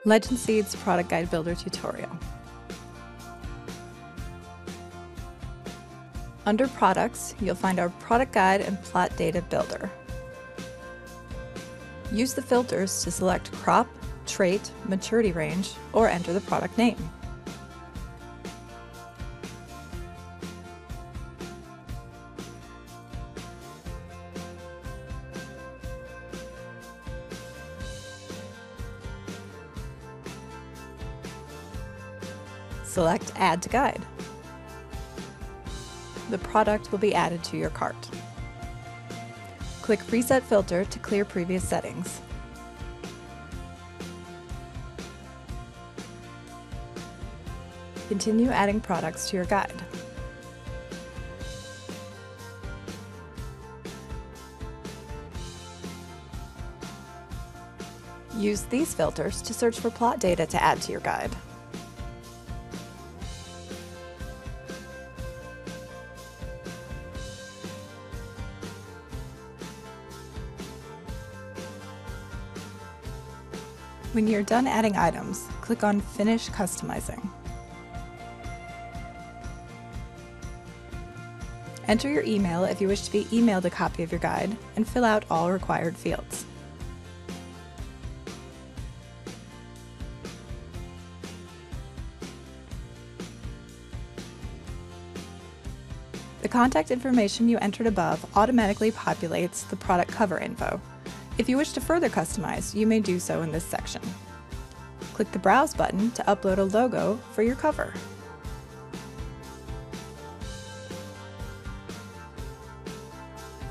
Legend Seeds Product Guide Builder tutorial. Under Products, you'll find our Product Guide and Plot Data Builder. Use the filters to select crop, trait, maturity range, or enter the product name. Select Add to Guide. The product will be added to your cart. Click Reset Filter to clear previous settings. Continue adding products to your guide. Use these filters to search for plot data to add to your guide. When you're done adding items, click on Finish Customizing. Enter your email if you wish to be emailed a copy of your guide, and fill out all required fields. The contact information you entered above automatically populates the product cover info. If you wish to further customize, you may do so in this section. Click the Browse button to upload a logo for your cover.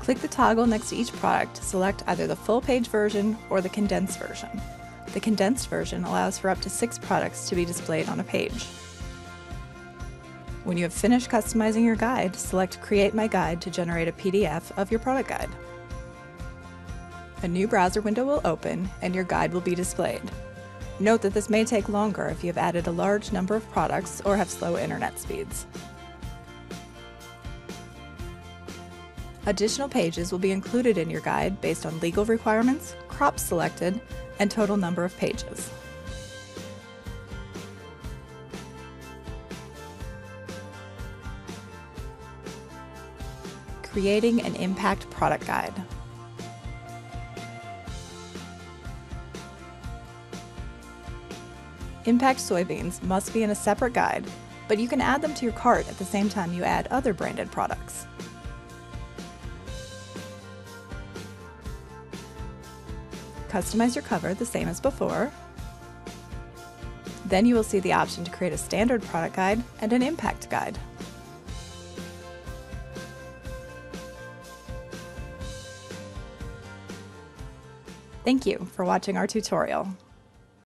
Click the toggle next to each product to select either the full-page version or the condensed version. The condensed version allows for up to 6 products to be displayed on a page. When you have finished customizing your guide, select Create My Guide to generate a PDF of your product guide. A new browser window will open and your guide will be displayed. Note that this may take longer if you have added a large number of products or have slow internet speeds. Additional pages will be included in your guide based on legal requirements, crops selected, and total number of pages. Creating an impact product guide. Impact soybeans must be in a separate guide, but you can add them to your cart at the same time you add other branded products. Customize your cover the same as before. Then you will see the option to create a standard product guide and an impact guide. Thank you for watching our tutorial.